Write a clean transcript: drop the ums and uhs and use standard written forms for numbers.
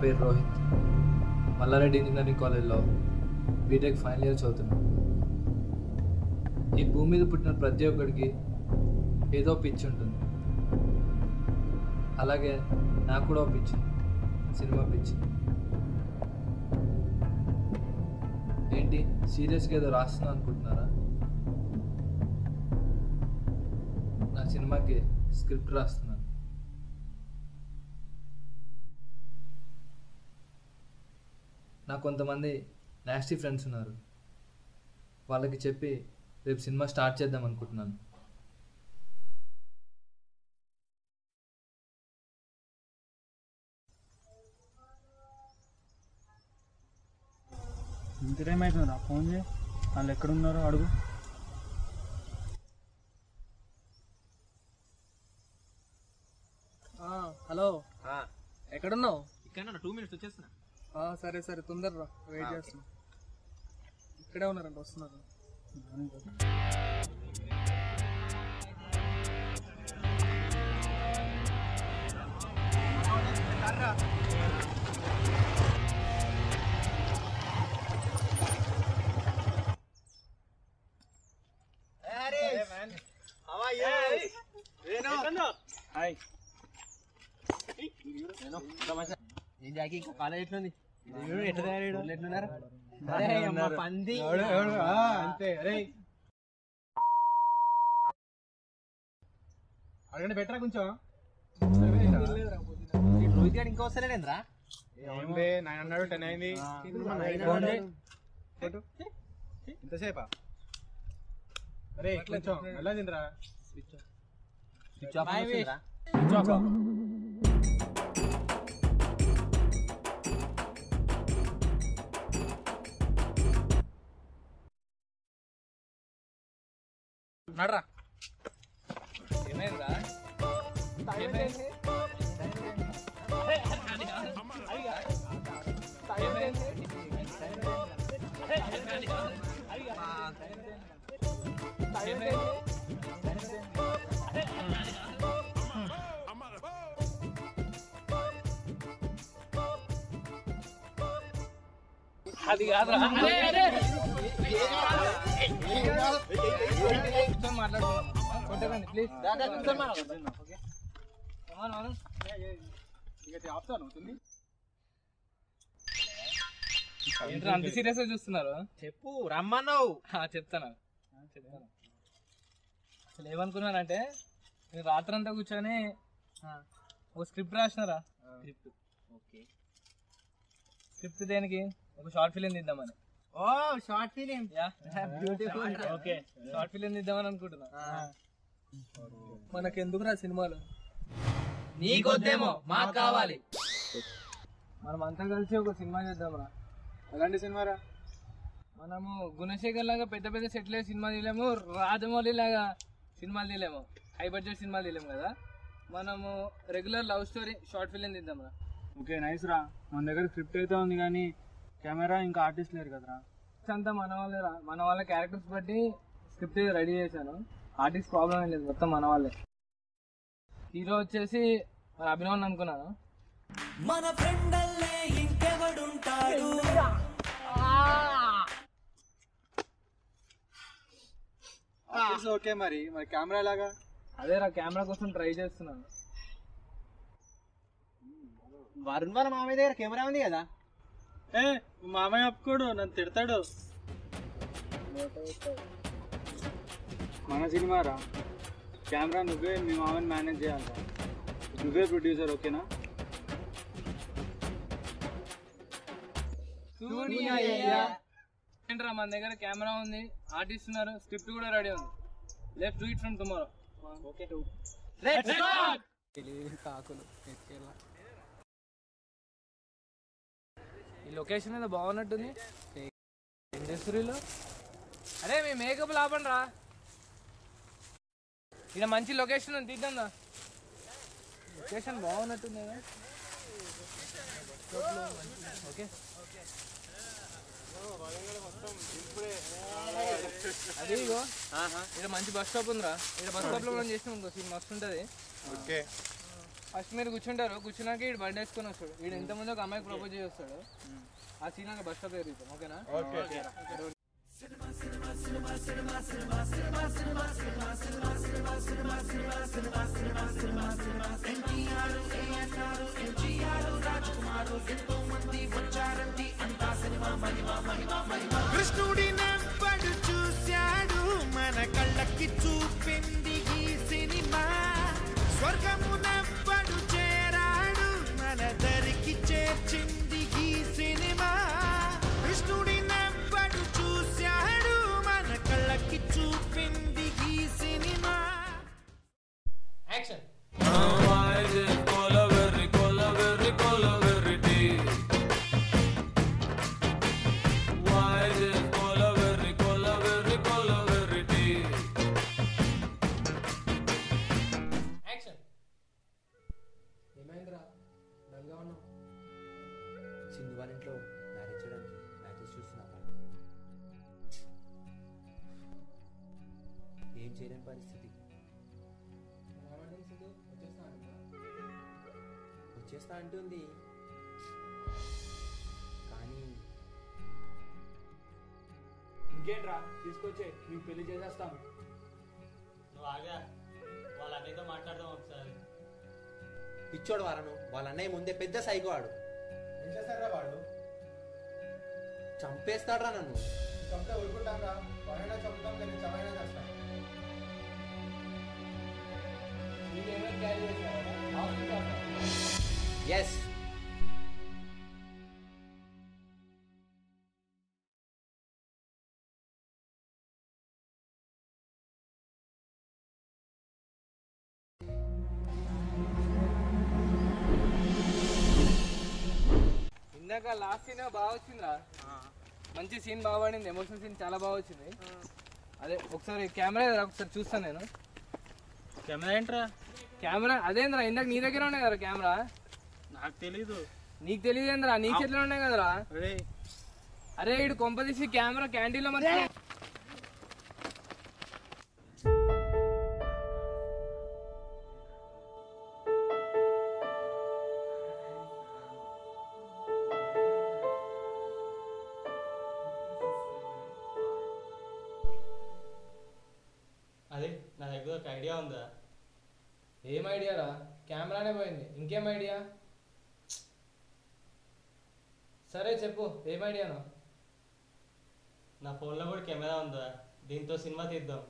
పేరు రోహిత్. మల్లారెడ్డి ఇంజనీరింగ్ కాలేజ్లో BTech final year చదువుతున్నాను. ఈ భూమి మీద పుట్టిన ప్రతి ఒక్కడికి ఏదో పిచ్చి ఉంటుంది. అలాగే నాకు కూడా పిచ్చి, సినిమా పిచ్చి. ఏంటి సీరియస్గా ఏదో రాస్తున్నాను అనుకుంటున్నారా? నా సినిమాకి స్క్రిప్ట్ రాస్తున్నాను. నాకు కొంతమంది నాస్టీ ఫ్రెండ్స్ ఉన్నారు. వాళ్ళకి చెప్పి రేపు సినిమా స్టార్ట్ చేద్దాం అనుకుంటున్నాను. ఇంత టైం అవుతుందా? ఫోన్ చేయి, వాళ్ళు ఎక్కడున్నారో అడుగు. హలో, ఎక్కడున్నావు? ఇక్కడ 2 minutes వచ్చేస్తున్నా. సరే సరే, తొందరరా, వెయిట్ చేస్తున్నా. ఇక్కడే ఉన్నారంట, వస్తున్నారు. ఇంకో కాలేజ్ ఎట్లుంది? ఎట్లున్నారు? పంది అంతే. అరే అడగండి, బెటరా కొంచెం. రోహిత్ గారు ఇంకా వస్తలేడేంద్రా? 9 అన్నాడు, 10 అయింది. ఎంతసేపా? అరే కొంచెం వెళ్ళదిందిరా. స్విచ్ ఆఫ్ వస్తుందిరా. నడరా. ఏమైందిరా? అది కాదురా. మాట్లాడుతున్నాను ప్లీజ్. ఏంట్రా అంత సీరియస్ గా చూస్తున్నారు? చెప్పు, రమ్మన్నావు. చెప్తాను. అసలు ఏమనుకున్నానంటే, నేను రాత్రంతా కూర్చొని ఒక స్క్రిప్ట్ రాసినారా. స్క్రిప్ట్ దేనికి? ఒక షార్ట్ ఫిలిం తీద్దామని. Oh short film, beautiful. Okay, short film తీద్దామని అనుకుంటున్నా. మనకెందుకురా సినిమాలు? నీకొద్దేమో, మాకు కావాలి. మనం అంతా కలిసి ఒక సినిమా చేద్దాంరా. ఎలాంటి సినిమారా? మనము గుణశేఖర్ లాగా పెద్ద పెద్ద సెటిల్ సినిమా తీయలేము, రాజమౌళి లాగా సినిమాలు తీయలేము, హై బడ్జెట్ సినిమాలు తీయలేము కదా. మనము regular love story short film తీద్దాంరా. ఓకే, నైస్ రా. మన దగ్గర స్క్రిప్ట్ అయితే ఉంది కానీ కెమెరా ఇంకా ఆర్టిస్ట్ లేరు కదరా. అంతా మన వాళ్ళేరా. మన వాళ్ళ క్యారెక్టర్స్ బట్టి స్క్రిప్ట్ రెడీ చేశాను. ఆర్టిస్ట్ ప్రాబ్లం ఏం లేదు, మొత్తం మన వాళ్ళే. హీరో వచ్చేసి మన అభినవ్ అనుకున్నాను. మన ఫ్రెండల్లే ఇంకెవడుంటాడు? ఓకే, మరి కెమెరా లాగా? అదేరా, కెమెరా కోసం ట్రై చేస్తున్నాను. వరుణ్ వాళ్ళ మామయ్య దగ్గర కెమెరా ఉంది కదా. మామయ్య ఒప్పుకోడు, నన్ను తిడతాడు. మన సినిమా రా, కెమెరా నువ్వే మీ మామని మేనేజ్ చేయాలి. నువ్వే ప్రొడ్యూసర్, ఓకేనా? ఏంట్రా, మన దగ్గర కెమెరా ఉంది, ఆర్టిస్ట్ ఉన్నారు, స్క్రిప్ట్ కూడా రెడీ ఉంది. Let's do it from tomorrow. Okay, కాకులు ఈ లొకేషన్ ఏదో బాగున్నట్టుంది. ఏం చేస్తున్నారు? అరే మీ మేకప్ లాపండి రా. ఇక్కడ మంచి లొకేషన్ ఉంది, తీద్దాం. లొకేషన్ బాగున్నట్టుంది. ఓకే, అది ఇగో ఇక్కడ మంచి బస్ స్టాప్ ఉందిరా. ఇక్కడ బస్ స్టాప్ లో మనం చేసినాం ఇంకో సీన్ మస్తు ఉంటుంది. ఓకే, ఫస్ట్ మీరు కూర్చుంటారు, కూర్చున్నాక వీడు బండి వేసుకొని వస్తాడు. వీడు ఎంతమంది ఒక అమ్మాయికి ప్రపోజ్ చేస్తాడు, ఆ సీన్ అక్కడ బస్ స్టాప్ తిరుగుతాం. ఓకేనా? కృష్ణుడి నవ్వడు చూశాడు మన కళ్ళకి చూపింది ఈ సినిమా స్వర్గము నవ్వడు చేరాడు మన దరికి చేర్చింది ఈ సినిమా కృష్ణుడి నవ్వడు చూశాడు మన కళ్ళకి చూపింది ఈ సినిమా యాక్షన్. ఏమైందిరా డల్గా ఉన్నావు? సింధు వాళ్ళ ఇంట్లో మ్యారేజ్ చేయడానికి మ్యాచెస్ చూస్తున్నావా? ఏం చేయలేని పరిస్థితి. వచ్చేస్తా అంటుంది కానీ ఇంకేంట్రా తీసుకొచ్చే, మీకు పెళ్లి చేసేస్తాను. నువ్వు ఆగా, వాళ్ళ అన్నయ్యతో మాట్లాడదాం ఒకసారి. పిచ్చోడు వారను వాళ్ళ అన్నయ్య ముందే పెద్ద సైకో వాడు. ఏం చేస్తారా వాడు? చంపేస్తాడ్రా నన్ను. చంపితే ఊరుకుంటాం రా, వాడైనా చంపుతాం కానీ చవైనా చేస్తాం. ఎస్ ఇందాక లాస్ట్ సీన్ బాగా వచ్చిందిరా, మంచి సీన్ బాగా పడింది, ఎమోషనల్ సీన్ చాలా బాగా వచ్చింది. అదే ఒకసారి కెమెరా ఒకసారి చూస్తాను నేను. కెమెరా ఏంట్రా? కెమెరా అదేంద్రా, ఇందాక నీ దగ్గర ఉన్నాయి కదా కెమెరా. నాకు తెలీదు. నీకు తెలియదేంద్రా, నీ చేతిలో ఉన్నాయి కదరా. అరే ఇడు కొంపదీసి కెమెరా క్యాంటీన్లో మరి. అదే నా దగ్గర ఒక ఐడియా ఉందా? ఏం ఐడియా రా? కెమెరానే పోయింది, ఇంకేం ఐడియా? సరే చెప్పు, ఏం ఐడియాను? నా ఫోన్లో కూడా కెమెరా ఉందా, దీంతో సినిమా తీద్దాం.